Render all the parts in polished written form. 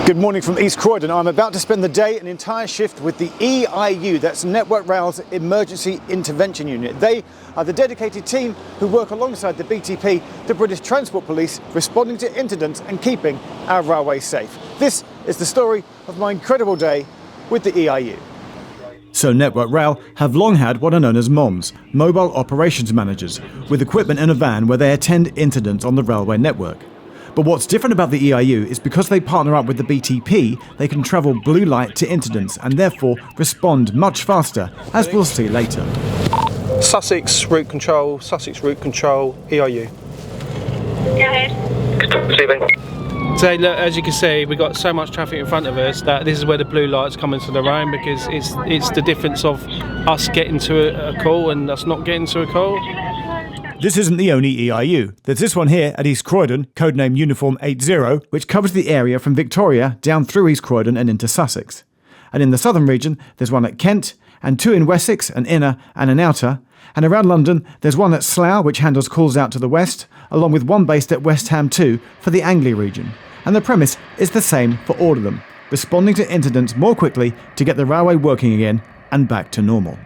Good morning from East Croydon. I'm about to spend the day, an entire shift with the EIU, that's Network Rail's Emergency Intervention Unit. They are the dedicated team who work alongside the BTP, the British Transport Police, responding to incidents and keeping our railway safe. This is the story of my incredible day with the EIU. So Network Rail have long had what are known as MOMs, Mobile Operations Managers, with equipment in a van where they attend incidents on the railway network. But what's different about the EIU is because they partner up with the BTP, they can travel blue light to incidents and therefore respond much faster, as we'll see later. Sussex route control, EIU. Go ahead. Receiving. So look, as you can see, we've got so much traffic in front of us that this is where the blue lights come into their own, because it's the difference of us getting to a call and us not getting to a call. This isn't the only EIU. There's this one here at East Croydon, codename Uniform 80, which covers the area from Victoria down through East Croydon and into Sussex. And in the southern region, there's one at Kent, and two in Wessex, an inner and an outer. And around London, there's one at Slough, which handles calls out to the west, along with one based at West Ham 2 for the Anglia region. And the premise is the same for all of them, responding to incidents more quickly to get the railway working again and back to normal.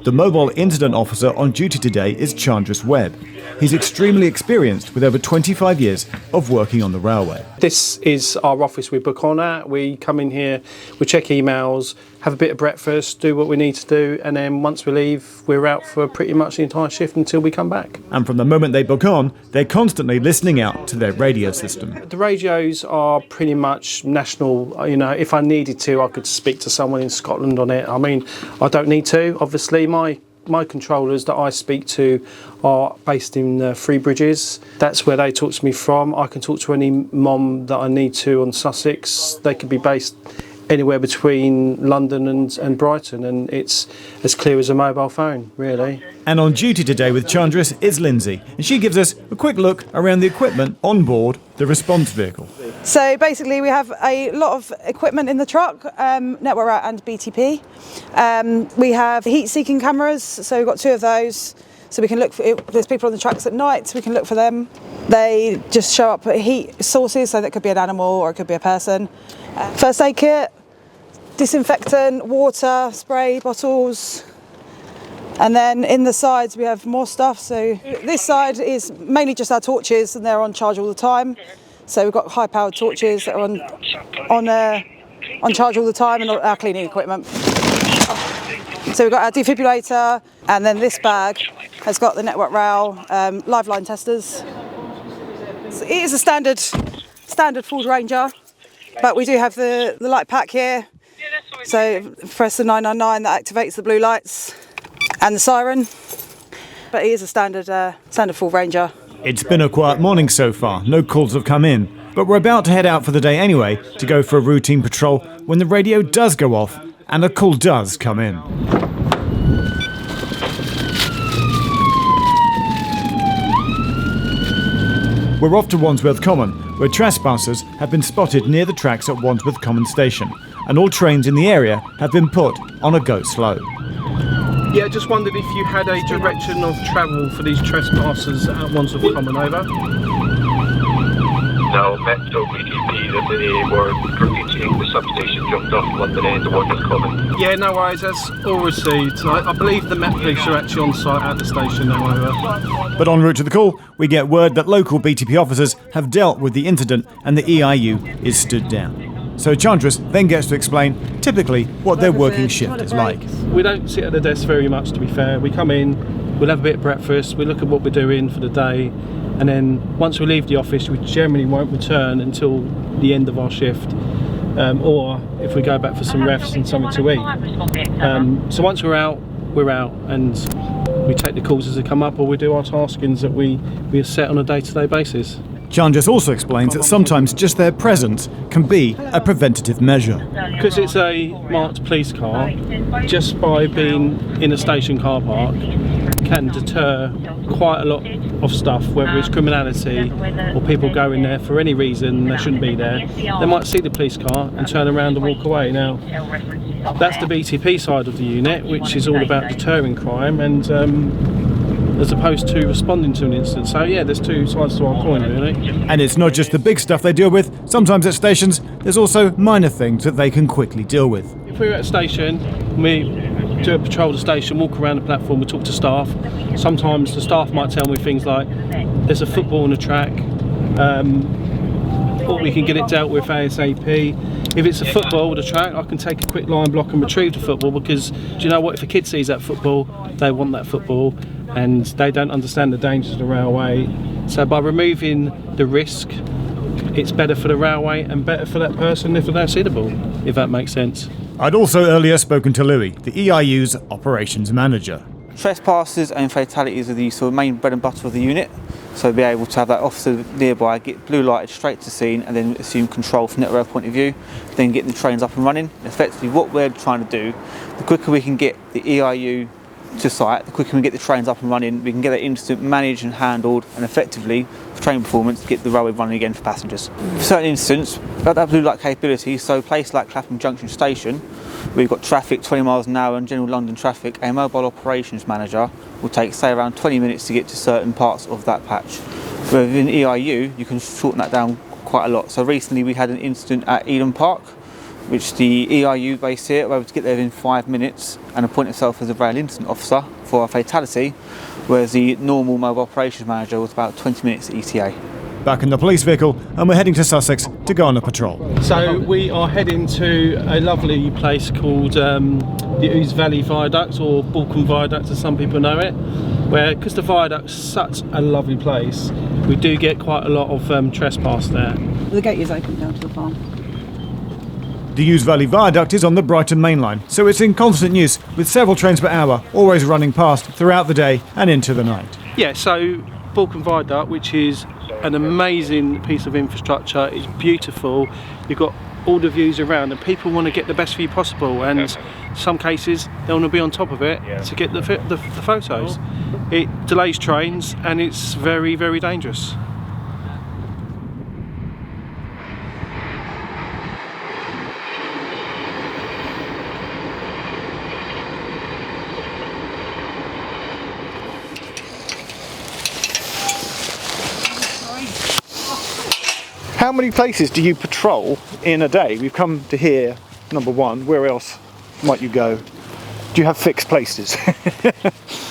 The mobile incident officer on duty today is Chandris Webb. He's extremely experienced with over 25 years of working on the railway. This is our office we book on at. We come in here, we check emails, have a bit of breakfast, do what we need to do, and then once we leave, we're out for pretty much the entire shift until we come back. And from the moment they book on, they're constantly listening out to their radio system. The radios are pretty much national. You know, if I needed to, I could speak to someone in Scotland on it. I mean, I don't need to. Obviously, my controllers that I speak to are based in Three Bridges. That's where they talk to me from. I can talk to any mom that I need to on Sussex. They could be based anywhere between London and Brighton, and it's as clear as a mobile phone, really. And on duty today with Chandris is Lindsay, and she gives us a quick look around the equipment on board the response vehicle. So basically we have a lot of equipment in the truck, Network Rail and BTP. We have heat-seeking cameras, so we've got two of those. So we can look for, if there's people on the tracks at night, we can look for them. They just show up at heat sources, so that could be an animal or it could be a person. First aid kit, disinfectant, water, spray bottles. And then in the sides we have more stuff. So this side is mainly just our torches, and they're on charge all the time. So we've got high-powered torches that are on charge all the time, and our cleaning equipment. So we've got our defibrillator, and then this bag has got the Network Rail live line testers. So it is a standard Ford Ranger, but we do have the light pack here. So press the 999, that activates the blue lights and the siren. But it is a standard Ford Ranger. It's been a quiet morning so far, no calls have come in. But we're about to head out for the day anyway, to go for a routine patrol, when the radio does go off and a call does come in. We're off to Wandsworth Common, where trespassers have been spotted near the tracks at Wandsworth Common Station, and all trains in the area have been put on a go slow. Yeah, just wondered if you had a direction of travel for these trespassers at Wandsworth Common, over. No, Metro BTP that they were reaching the substation jumped off London End to Wandsworth Common. Yeah, no worries, that's all received. I believe the Met Police are actually on site at the station now, over. But en route to the call, we get word that local BTP officers have dealt with the incident and the EIU is stood down. So Chandris then gets to explain typically what their working shift is like. We don't sit at the desk very much, to be fair. We come in, we'll have a bit of breakfast, we look at what we're doing for the day, and then once we leave the office, we generally won't return until the end of our shift, or if we go back for some refs and something to eat. So once we're out, and we take the calls as they come up, or we do our taskings that we are set on a day-to-day basis. Chandris also explains that sometimes just their presence can be a preventative measure. Because it's a marked police car, just by being in a station car park can deter quite a lot of stuff, whether it's criminality or people going there for any reason they shouldn't be there. They might see the police car and turn around and walk away. Now, that's the BTP side of the unit, which is all about deterring crime, and as opposed to responding to an incident. So yeah, there's two sides to our coin, really. And it's not just the big stuff they deal with. Sometimes at stations, there's also minor things that they can quickly deal with. If we're at a station, we do a patrol the station, walk around the platform, we talk to staff. Sometimes the staff might tell me things like, there's a football on the track, or we can get it dealt with ASAP. If it's a football with a track, I can take a quick line block and retrieve the football, because do you know what, if a kid sees that football, they want that football, and they don't understand the dangers of the railway. So by removing the risk, it's better for the railway and better for that person if they don't see the ball, if that makes sense. I'd also earlier spoken to Louis, the EIU's operations manager. Trespassers and fatalities are the sort of main bread and butter of the unit, so be able to have that officer nearby, get blue lighted straight to scene and then assume control from network point of view, then getting the trains up and running. Effectively what we're trying to do, the quicker we can get the EIU to site, the quicker we get the trains up and running, we can get that incident managed and handled, and effectively for train performance get the railway running again for passengers. For certain instances, about that blue light capability, so a place like Clapham Junction Station, we've got traffic 20 miles an hour and general London traffic, a mobile operations manager will take say around 20 minutes to get to certain parts of that patch. But within EIU you can shorten that down quite a lot. So recently we had an incident at Eden Park, which the EIU base here were able to get there within 5 minutes and appoint itself as a rail incident officer for a fatality, whereas the normal mobile operations manager was about 20 minutes ETA. Back in the police vehicle, and we're heading to Sussex to go on a patrol. So we are heading to a lovely place called the Ouse Valley Viaduct, or Balkan Viaduct as some people know it, where, because the viaduct's such a lovely place, we do get quite a lot of trespass there. The gate is open down to the farm. The Ouse Valley Viaduct is on the Brighton Main Line, so it's in constant use with several trains per hour always running past throughout the day and into the night. Yeah, so Balkan Viaduct, which is an amazing piece of infrastructure, it's beautiful, you've got all the views around and people want to get the best view possible, and in some cases they want to be on top of it to get the photos. It delays trains and it's very, very dangerous. How many places do you patrol in a day? We've come to here, number one. Where else might you go? Do you have fixed places?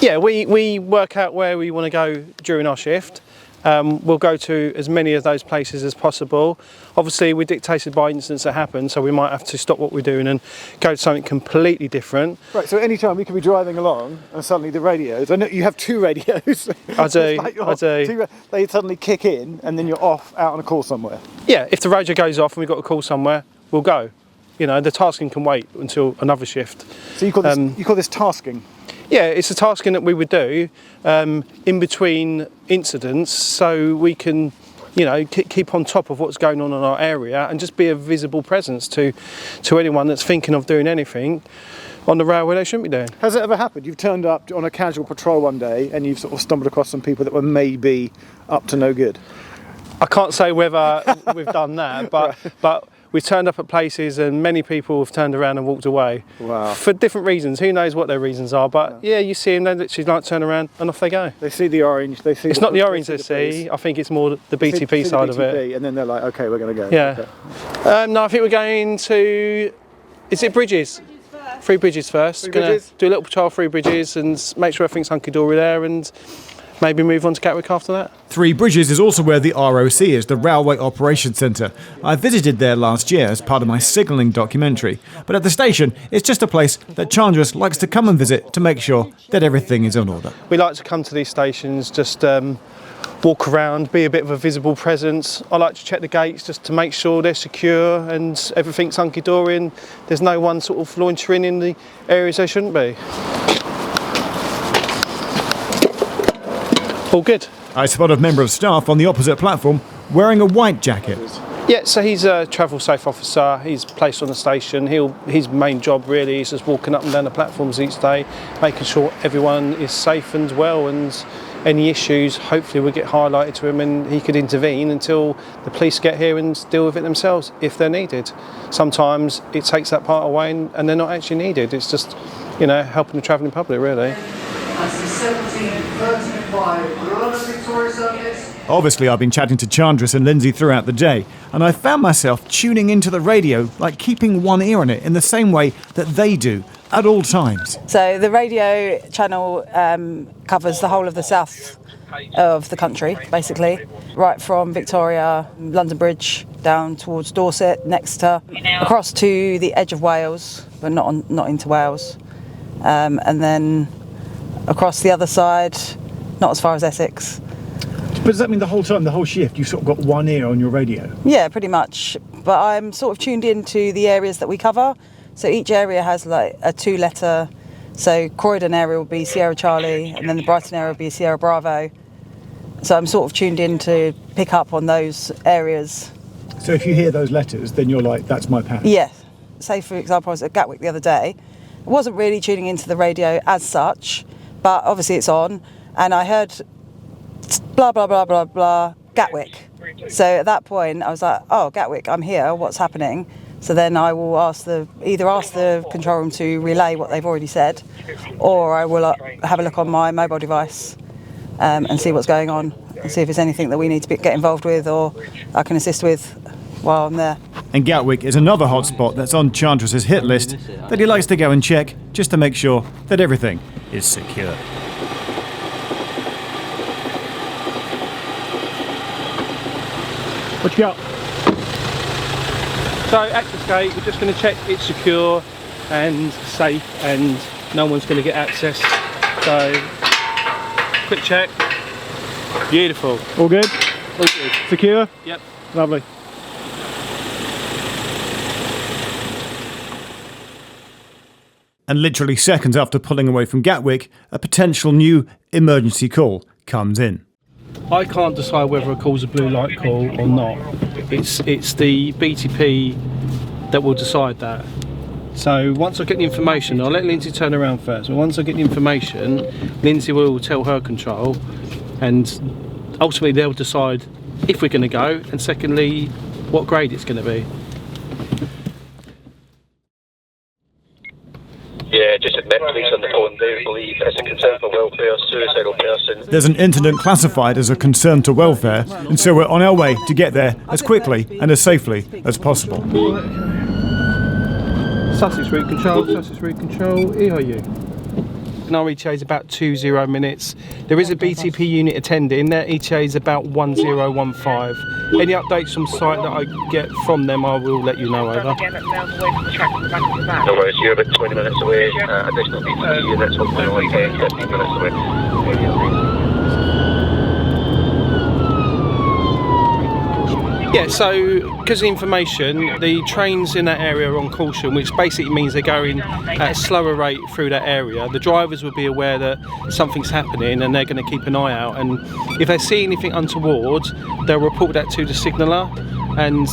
Yeah, we work out where we want to go during our shift. We'll go to as many of those places as possible. Obviously we're dictated by incidents that happen, so we might have to stop what we're doing and go to something completely different. Right, so any time we could be driving along and suddenly the radios, I know you have two radios. I do. They suddenly kick in and then you're off out on a call somewhere. Yeah, if the radio goes off and we've got a call somewhere, we'll go. You know, the tasking can wait until another shift. So you call this tasking? Yeah, it's a tasking that we would do in between incidents, so we can, you know, keep on top of what's going on in our area and just be a visible presence to anyone that's thinking of doing anything on the railway they shouldn't be doing. Has it ever happened? You've turned up on a casual patrol one day and you've sort of stumbled across some people that were maybe up to no good? I can't say whether we've done that, but we've turned up at places and many people have turned around and walked away. Wow. For different reasons. Who knows what their reasons are, but yeah, you see them, they literally like turn around and off they go. They see the orange, they see... It's not the orange they see, I think it's more the BTP side of it. And then they're like, okay, we're going to go. Yeah. Okay. No, I think we're going to... Is it Bridges? Three Bridges first. Gonna do a little patrol through Bridges and make sure everything's hunky-dory there, and maybe move on to Gatwick after that. Three Bridges is also where the ROC is, the Railway Operations Centre. I visited there last year as part of my signalling documentary. But at the station, it's just a place that Chandras likes to come and visit to make sure that everything is in order. We like to come to these stations, just walk around, be a bit of a visible presence. I like to check the gates just to make sure they're secure and everything's hunky-dory and there's no one sort of loitering in the areas they shouldn't be. All good. I spot a member of staff on the opposite platform wearing a white jacket. Yeah, so he's a travel safe officer. He's placed on the station. His main job really is just walking up and down the platforms each day, making sure everyone is safe and well, and any issues hopefully will get highlighted to him and he could intervene until the police get here and deal with it themselves if they're needed. Sometimes it takes that part away and they're not actually needed. It's just, you know, helping the travelling public really. Obviously, I've been chatting to Chandris and Lindsay throughout the day, and I found myself tuning into the radio, like keeping one ear on it in the same way that they do at all times. So the radio channel covers the whole of the south of the country, basically, right from Victoria, London Bridge, down towards Dorset, next to, across to the edge of Wales, but not into Wales, and then across the other side, not as far as Essex. But does that mean the whole time, the whole shift, you've sort of got one ear on your radio? Yeah, pretty much. But I'm sort of tuned into the areas that we cover. So each area has like a 2-letter. So Croydon area will be Sierra Charlie, and then the Brighton area will be Sierra Bravo. So I'm sort of tuned in to pick up on those areas. So if you hear those letters, then you're like, that's my patch? Yeah. Say, for example, I was at Gatwick the other day. I wasn't really tuning into the radio as such, but obviously it's on. And I heard blah, blah, blah, blah, blah, Gatwick. So at that point, I was like, oh, Gatwick, I'm here, what's happening? So then I will either ask the control room to relay what they've already said, or I will have a look on my mobile device and see what's going on, and see if there's anything that we need to get involved with or I can assist with while I'm there. And Gatwick is another hotspot that's on Chandris's hit list that he likes to go and check just to make sure that everything is secure. What you got? So access gate, we're just going to check it's secure and safe and no one's going to get access. So quick check. Beautiful. All good? All good. Secure? Yep. Lovely. And literally seconds after pulling away from Gatwick, a potential new emergency call comes in. I can't decide whether a call's a blue light call or not. It's the BTP that will decide that. So once I get the information, I'll let Lindsay turn around first. But once I get the information, Lindsay will tell her control, and ultimately they'll decide if we're going to go, and secondly, what grade it's going to be. Yeah, just admit police on the phone. They believe it's a concern for welfare, suicidal person. There's an incident classified as a concern to welfare, and so we're on our way to get there as quickly and as safely as possible. Sussex route control, Sussex route control, EIU. And our ETA is about 20 minutes. There is a BTP unit attending. Their ETA is about 1015. Any updates from site that I get from them, I will let you know over. No worries, you're about 20 minutes away. Additional BTP units, hopefully only 10-15 minutes away. Yeah, so because of the information, the trains in that area are on caution, which basically means they're going at a slower rate through that area. The drivers will be aware that something's happening and they're going to keep an eye out, and if they see anything untoward, they'll report that to the signaller, and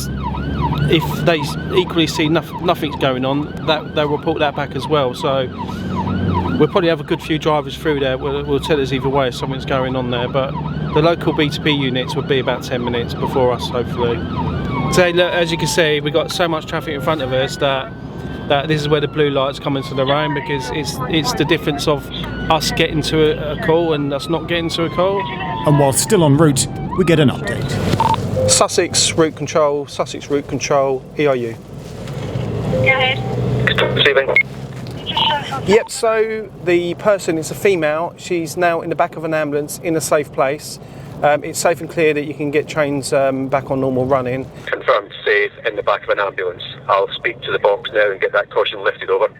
if they equally see nothing's going on, they'll report that back as well. So we'll probably have a good few drivers through there. Will tell us either way if something's going on there, but the local BTP units will be about 10 minutes before us, hopefully. So look, as you can see, we've got so much traffic in front of us that this is where the blue lights come into their own, because it's the difference of us getting to a call and us not getting to a call. And while still en route, we get an update. Sussex route control, EIU. Go ahead. Receiving. Yep, so the person is a female. She's now in the back of an ambulance in a safe place. It's safe and clear that you can get trains back on normal running. Confirmed safe in the back of an ambulance. I'll speak to the box now and get that caution lifted over.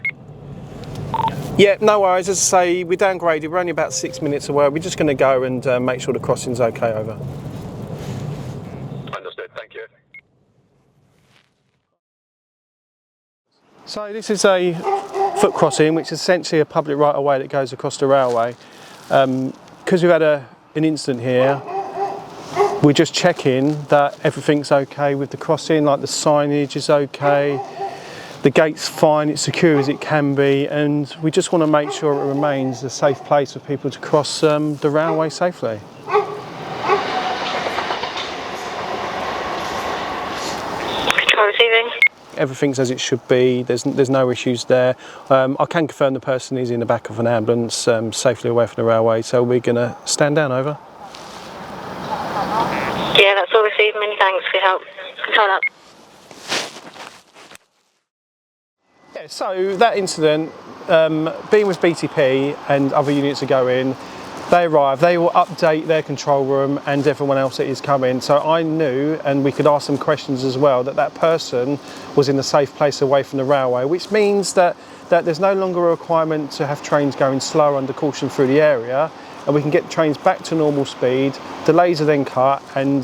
Yeah, no worries. As I say, we're downgraded. We're only about 6 minutes away. We're just going to go and make sure the crossing's okay over. Understood, thank you. So this is a foot crossing, which is essentially a public right-of-way that goes across the railway. Because we've had an incident here, we're just checking that everything's okay with the crossing, like the signage is okay, the gate's fine, it's secure as it can be, and we just want to make sure it remains a safe place for people to cross the railway safely. Control receiving. Everything's as it should be. There's no issues there. I can confirm the person is in the back of an ambulance, safely away from the railway. So we're going to stand down. Over. Yeah, that's all received. Many thanks for your help. Control up. Yeah, so that incident, being with BTP and other units are going, they arrive, they will update their control room and everyone else that is coming. So I knew, and we could ask them questions as well, that person was in a safe place away from the railway, which means that there's no longer a requirement to have trains going slower under caution through the area, and we can get trains back to normal speed, delays are then cut, and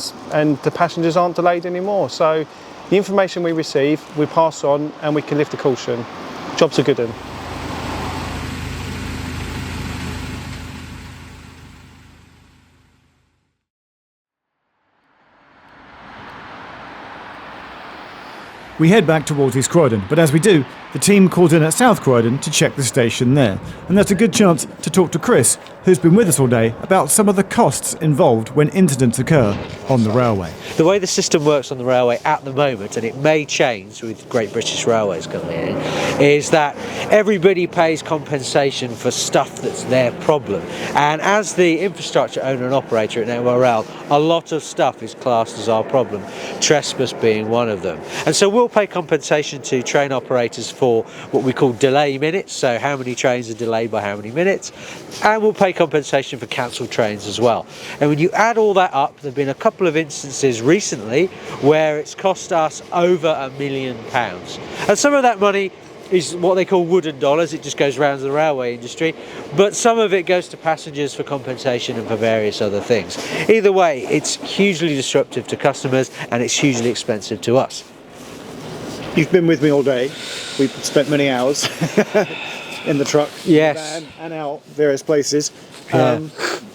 the passengers aren't delayed anymore. So the information we receive, we pass on and we can lift the caution. Job's a good one. We head back towards East Croydon, but as we do, the team calls in at South Croydon to check the station there. And that's a good chance to talk to Chris, who's been with us all day, about some of the costs involved when incidents occur on the railway. The way the system works on the railway at the moment, and it may change with Great British Railways coming in, is that everybody pays compensation for stuff that's their problem. And as the infrastructure owner and operator at Network Rail, a lot of stuff is classed as our problem, trespass being one of them. And so we'll pay compensation to train operators for what we call delay minutes, so how many trains are delayed by how many minutes, and we'll pay compensation for cancelled trains as well. And when you add all that up, there have been a couple of instances recently where it's cost us over £1 million. And some of that money is what they call wooden dollars, it just goes around the railway industry, but some of it goes to passengers for compensation and for various other things. Either way, it's hugely disruptive to customers and it's hugely expensive to us. You've been with me all day. We've spent many hours in the truck, yes, in the van, and out various places. Yeah.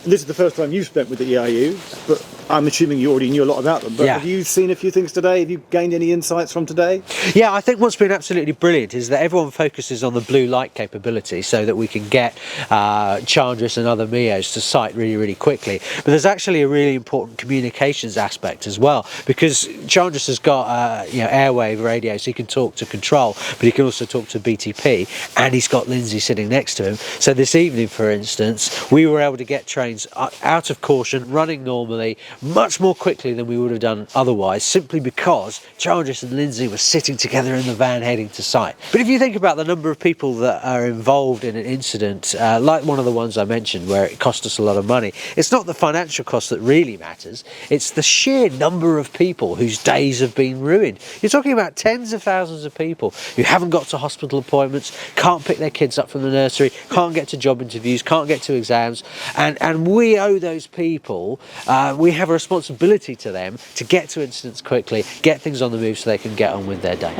This is the first time you've spent with the EIU, but I'm assuming you already knew a lot about them. But Yeah. have you seen a few things today? Have you gained any insights from today? Yeah, I think what's been absolutely brilliant is that everyone focuses on the blue light capability so that we can get Chandris and other MEOs to site really, really quickly. But there's actually a really important communications aspect as well, because Chandris has got airwave radio, so he can talk to control, but he can also talk to BTP, and he's got Lindsay sitting next to him. So this evening, for instance, we were able to get trains out of caution, running normally, much more quickly than we would have done otherwise, simply because Chandris and Lindsay were sitting together in the van heading to site. But if you think about the number of people that are involved in an incident, like one of the ones I mentioned where it cost us a lot of money, it's not the financial cost that really matters, it's the sheer number of people whose days have been ruined. You're talking about tens of thousands of people who haven't got to hospital appointments, can't pick their kids up from the nursery, can't get to job interviews, can't get to exams, and we owe those people, we have a responsibility to them to get to incidents quickly, get things on the move so they can get on with their day.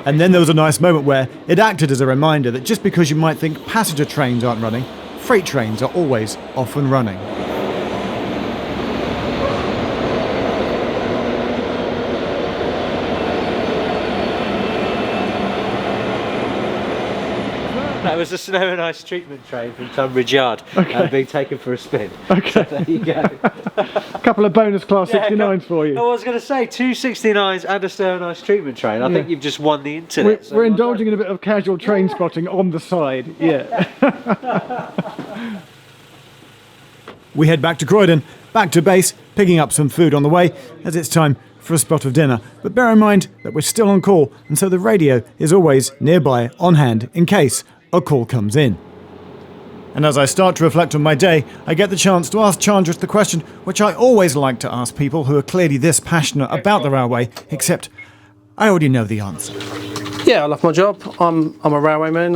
And then there was a nice moment where it acted as a reminder that just because you might think passenger trains aren't running, freight trains are always off and running. That was a snow and ice treatment train from Tunbridge Yard, being taken for a spin. Okay. So there you go. A couple of bonus class 69s for you. I was going to say 2 69s and a snow and ice treatment train. I think you've just won the internet. We're indulging in a bit of casual train spotting on the side. Yeah. We head back to Croydon, back to base, picking up some food on the way, as it's time for a spot of dinner. But bear in mind that we're still on call, and so the radio is always nearby, on hand, in case a call comes in. And as I start to reflect on my day, I get the chance to ask Chandris the question which I always like to ask people who are clearly this passionate about the railway, except I already know the answer. Yeah, I love my job. I'm a railwayman.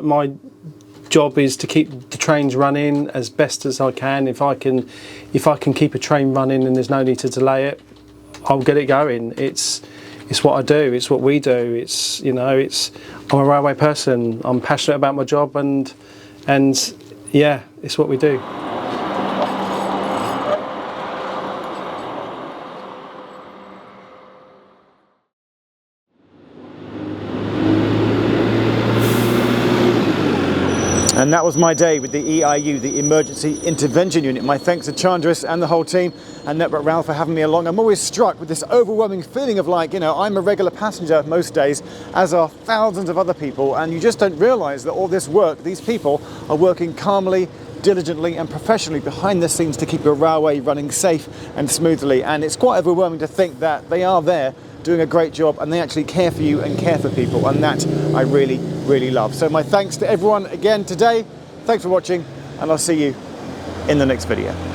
My job is to keep the trains running as best as I can. If I can keep a train running and there's no need to delay it, I'll get it going. It's what I do. It's what we do. I'm a railway person. I'm passionate about my job, and yeah, it's what we do. And that was my day with the EIU, the Emergency Intervention Unit. My thanks to Chandris and the whole team and Network Rail for having me along. I'm always struck with this overwhelming feeling of like, you know, I'm a regular passenger most days, as are thousands of other people, and you just don't realise that all this work, these people are working calmly, diligently and professionally behind the scenes to keep your railway running safe and smoothly. And it's quite overwhelming to think that they are there doing a great job and they actually care for you and care for people, and that I really, really love. So my thanks to everyone again today. Thanks for watching, and I'll see you in the next video.